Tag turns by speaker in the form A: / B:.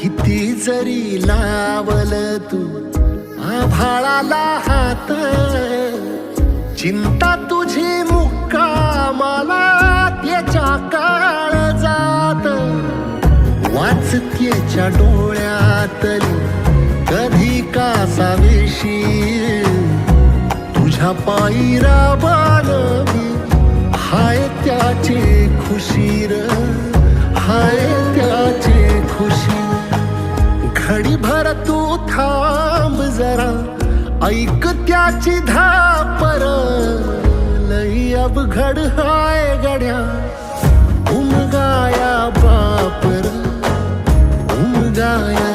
A: किती जरी लावल तू आभाळाला हात, चिंता तुझी मुक्कामाला त्याच्या काळजात. वाचतेच्या डोळ्यातली कधी कासावेशी, तुझ्या पायी राबानवी हाय त्याची खुशीर, हाय त्याची खुशी. घडीभर तू थांब जरा, ऐक त्याची धापर, लई अवघड हाय गड्या उमगाया बापर, उमगाया